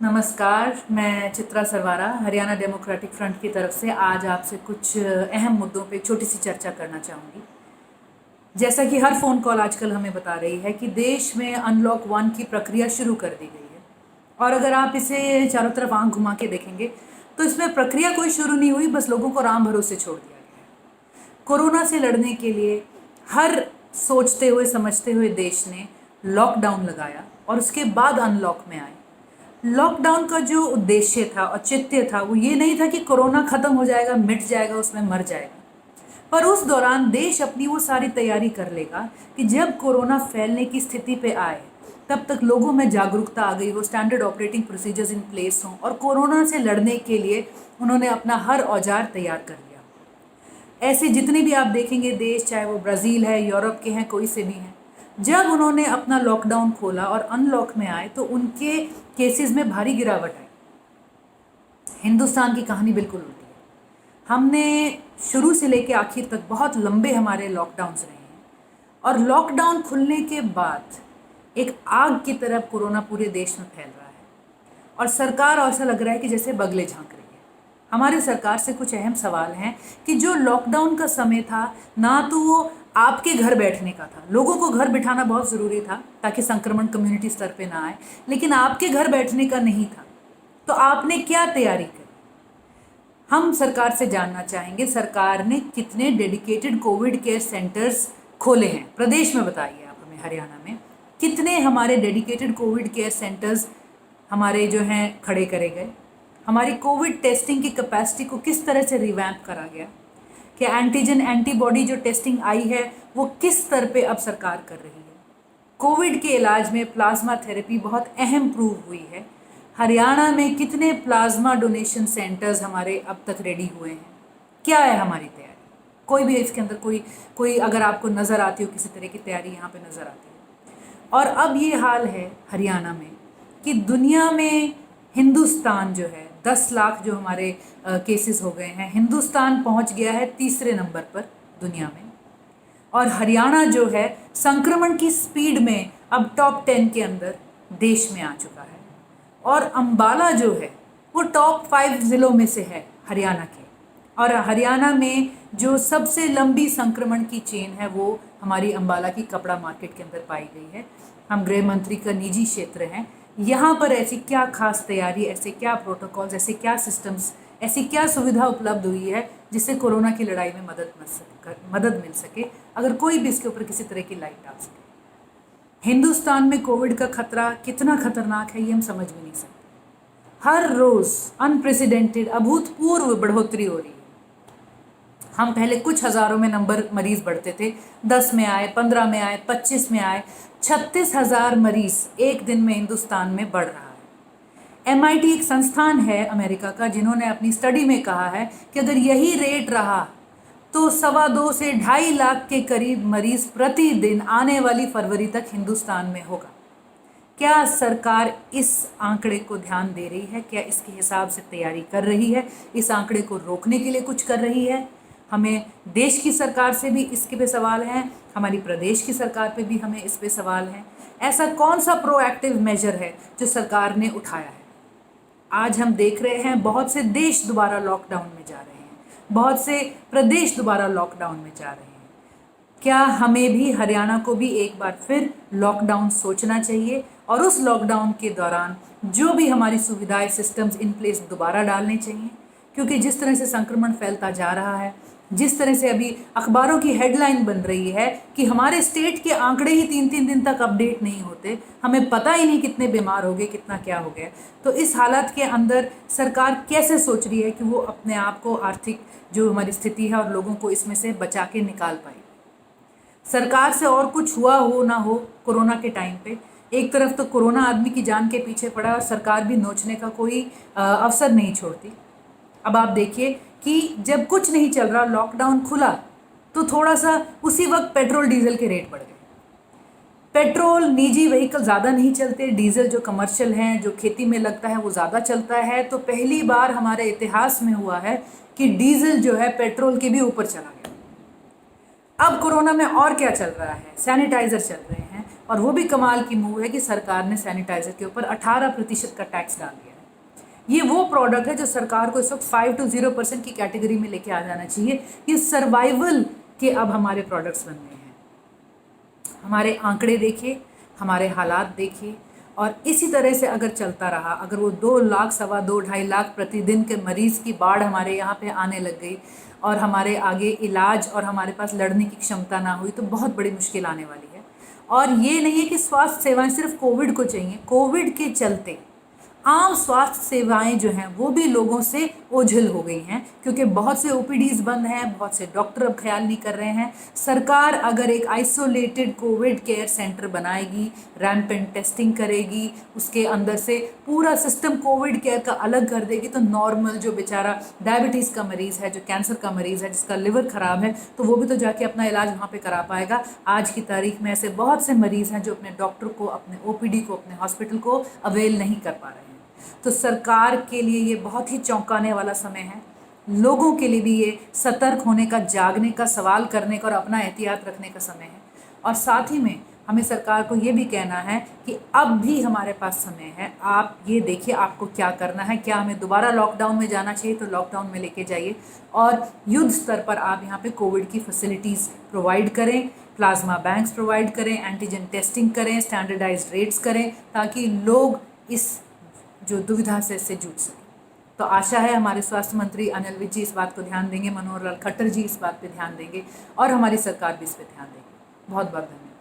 नमस्कार, मैं Chitra Sarwara Haryana democratic front की तरफ से आज आपसे कुछ अहम मुद्दों पे छोटी सी चर्चा करना चाहूँगी। जैसा कि हर फ़ोन कॉल आजकल हमें बता रही है कि देश में अनलॉक 1 की प्रक्रिया शुरू कर दी गई है और अगर आप इसे चारों तरफ आँख घुमा के देखेंगे तो इसमें प्रक्रिया कोई शुरू नहीं हुई, बस लोगों को राम भरोसे छोड़ दिया गया है। कोरोना से लड़ने के लिए हर सोचते हुए समझते हुए देश ने लॉकडाउन लगाया और उसके बाद अनलॉक में आए। लॉकडाउन का जो उद्देश्य था, औचित्य था, वो ये नहीं था कि कोरोना खत्म हो जाएगा, मिट जाएगा, उसमें मर जाएगा, पर उस दौरान देश अपनी वो सारी तैयारी कर लेगा कि जब कोरोना फैलने की स्थिति पे आए तब तक लोगों में जागरूकता आ गई, वो standard operating procedures in place हों और कोरोना से लड़ने के लिए उन्होंने अपना हर औजार तैयार कर लिया। ऐसे जितने भी आप देखेंगे देश, चाहे वो ब्राज़ील है, यूरोप के हैं, कोई से भी हैं, जब उन्होंने अपना लॉकडाउन खोला और अनलॉक में आए तो उनके केसेस में भारी गिरावट आई। हिंदुस्तान की कहानी बिल्कुल उल्टी है। हमने शुरू से लेकर आखिर तक बहुत लंबे हमारे लॉकडाउन्स रहे हैं और लॉकडाउन खुलने के बाद एक आग की तरह कोरोना पूरे देश में फैल रहा है और सरकार ऐसा लग रहा है कि जैसे बगले झांक रही है। हमारी सरकार से कुछ अहम सवाल हैं कि जो लॉकडाउन का समय था, ना तो वो आपके घर बैठने का था, लोगों को घर बिठाना बहुत ज़रूरी था ताकि संक्रमण कम्युनिटी स्तर पे ना आए, लेकिन आपके घर बैठने का नहीं था। तो आपने क्या तैयारी करी? हम सरकार से जानना चाहेंगे, सरकार ने कितने डेडिकेटेड कोविड केयर सेंटर्स खोले हैं प्रदेश में, बताइए आप हमें। हरियाणा में कितने हमारे डेडिकेटेड कोविड केयर सेंटर्स हमारे जो हैं खड़े करे गए? हमारी कोविड टेस्टिंग की कैपेसिटी को किस तरह से रिवैम्प करा गया? कि एंटीजन एंटीबॉडी जो टेस्टिंग आई है वो किस स्तर पे अब सरकार कर रही है? कोविड के इलाज में प्लाज्मा थेरेपी बहुत अहम प्रूव हुई है। हरियाणा में कितने प्लाज्मा डोनेशन सेंटर्स हमारे अब तक रेडी हुए हैं? क्या है हमारी तैयारी? कोई भी इसके अंदर कोई कोई अगर आपको नज़र आती हो किसी तरह की तैयारी यहाँ पे नज़र आती है? और अब ये हाल है हरियाणा में कि दुनिया में हिंदुस्तान जो है 10 लाख जो हमारे केसेस हो गए हैं, हिंदुस्तान पहुंच गया है तीसरे नंबर पर दुनिया में और हरियाणा जो है संक्रमण की स्पीड में अब टॉप 10 के अंदर देश में आ चुका है और अंबाला जो है वो टॉप 5 ज़िलों में से है हरियाणा के। और हरियाणा में जो सबसे लंबी संक्रमण की चेन है वो हमारी अंबाला की कपड़ा मार्केट के अंदर पाई गई है। हम गृह मंत्री का निजी क्षेत्र हैं, यहाँ पर ऐसी क्या खास तैयारी, ऐसे क्या प्रोटोकॉल्स, ऐसे क्या सिस्टम्स, ऐसी क्या सुविधा उपलब्ध हुई है जिससे कोरोना की लड़ाई में मदद मिल सके? अगर कोई भी इसके ऊपर किसी तरह की लाइट डाल सके। हिंदुस्तान में कोविड का खतरा कितना खतरनाक है ये हम समझ भी नहीं सकते। हर रोज़ अनप्रेसिडेंटेड, अभूतपूर्व बढ़ोतरी हो रही है। हम पहले कुछ हज़ारों में नंबर मरीज़ बढ़ते थे, 10 में आए, 15 में आए, 25 में आए, 36,000 मरीज़ एक दिन में हिंदुस्तान में बढ़ रहा है। MIT एक संस्थान है अमेरिका का, जिन्होंने अपनी स्टडी में कहा है कि अगर यही रेट रहा तो 2.25 से 2.5 लाख के करीब मरीज़ प्रतिदिन आने वाली फरवरी तक हिंदुस्तान में होगा। क्या सरकार इस आंकड़े को ध्यान दे रही है? क्या इसके हिसाब से तैयारी कर रही है? इस आंकड़े को रोकने के लिए कुछ कर रही है? हमें देश की सरकार से भी इसके पे सवाल हैं, हमारी प्रदेश की सरकार पे भी हमें इस पे सवाल हैं। ऐसा कौन सा प्रोएक्टिव मेजर है जो सरकार ने उठाया है? आज हम देख रहे हैं बहुत से देश दोबारा लॉकडाउन में जा रहे हैं, बहुत से प्रदेश दोबारा लॉकडाउन में जा रहे हैं। क्या हमें भी, हरियाणा को भी एक बार फिर लॉकडाउन सोचना चाहिए और उस लॉकडाउन के दौरान जो भी हमारी सुविधाएं, सिस्टम्स इन प्लेस दोबारा डालने चाहिए? क्योंकि जिस तरह से संक्रमण फैलता जा रहा है, जिस तरह से अभी अखबारों की हेडलाइन बन रही है कि हमारे स्टेट के आंकड़े ही 3-3 दिन तक अपडेट नहीं होते, हमें पता ही नहीं कितने बीमार हो गए, कितना क्या हो गया। तो इस हालत के अंदर सरकार कैसे सोच रही है कि वो अपने आप को, आर्थिक जो हमारी स्थिति है और लोगों को इसमें से बचा के निकाल पाए? सरकार से और कुछ हुआ हो ना हो कोरोना के टाइम पे, एक तरफ तो कोरोना आदमी की जान के पीछे पड़ा और सरकार भी नोचने का कोई अवसर नहीं छोड़ती। अब आप देखिए कि जब कुछ नहीं चल रहा, लॉकडाउन खुला, तो थोड़ा सा उसी वक्त पेट्रोल डीजल के रेट बढ़ गए। पेट्रोल, निजी व्हीकल ज़्यादा नहीं चलते, डीजल जो कमर्शियल हैं, जो खेती में लगता है, वो ज़्यादा चलता है। तो पहली बार हमारे इतिहास में हुआ है कि डीजल जो है पेट्रोल के भी ऊपर चला गया। अब कोरोना में और क्या चल रहा है? सैनिटाइज़र चल रहे हैं और वो भी कमाल की मूव है कि सरकार ने सैनिटाइज़र के ऊपर 18% का टैक्स डाल दिया है। ये वो प्रोडक्ट है जो सरकार को इस वक्त 5 to 0% की कैटेगरी में लेके आ जाना चाहिए। ये सर्वाइवल के अब हमारे प्रोडक्ट्स बन गए हैं। हमारे आंकड़े देखिए, हमारे हालात देखिए, और इसी तरह से अगर चलता रहा, अगर वो 2 लाख, सवा 2, 2.5 लाख प्रतिदिन के मरीज़ की बाढ़ हमारे यहाँ पे आने लग गई और हमारे आगे इलाज और हमारे पास लड़ने की क्षमता ना हुई, तो बहुत बड़ी मुश्किल आने वाली है। और ये नहीं है कि स्वास्थ्य सेवाएं सिर्फ कोविड को चाहिए, कोविड के चलते आम स्वास्थ्य सेवाएं जो हैं वो भी लोगों से ओझल हो गई हैं, क्योंकि बहुत से ओपीडीज बंद हैं, बहुत से डॉक्टर अब ख्याल नहीं कर रहे हैं। सरकार अगर एक आइसोलेटेड कोविड केयर सेंटर बनाएगी, रैंपेंट टेस्टिंग करेगी, उसके अंदर से पूरा सिस्टम कोविड केयर का अलग कर देगी, तो नॉर्मल जो बेचारा डायबिटीज़ का मरीज़ है, जो कैंसर का मरीज़ है, जिसका लिवर ख़राब है, तो वो भी तो जाके अपना इलाज वहाँ पे करा पाएगा। आज की तारीख में ऐसे बहुत से मरीज़ हैं जो अपने डॉक्टर को, अपने ओपीडी को, अपने हॉस्पिटल को अवेल नहीं कर पा रहे हैं। तो सरकार के लिए ये बहुत ही चौंकाने वाला समय है। लोगों के लिए भी ये सतर्क होने का, जागने का, सवाल करने का और अपना एहतियात रखने का समय है। और साथ ही में हमें सरकार को ये भी कहना है कि अब भी हमारे पास समय है। आप ये देखिए आपको क्या करना है। क्या हमें दोबारा लॉकडाउन में जाना चाहिए तो लॉकडाउन में लेके जाइए, और युद्ध स्तर पर आप यहाँ पे कोविड की फैसिलिटीज़ प्रोवाइड करें, प्लाज्मा बैंक्स प्रोवाइड करें, एंटीजन टेस्टिंग करें, स्टैंडर्डाइज्ड रेट्स करें, ताकि लोग इस जो दुविधा से इससे जूझ सके। तो आशा है हमारे स्वास्थ्य मंत्री अनिल विज जी इस बात को ध्यान देंगे, मनोहर लाल खट्टर जी इस बात पे ध्यान देंगे, और हमारी सरकार भी इस पे ध्यान देगी। बहुत बहुत धन्यवाद।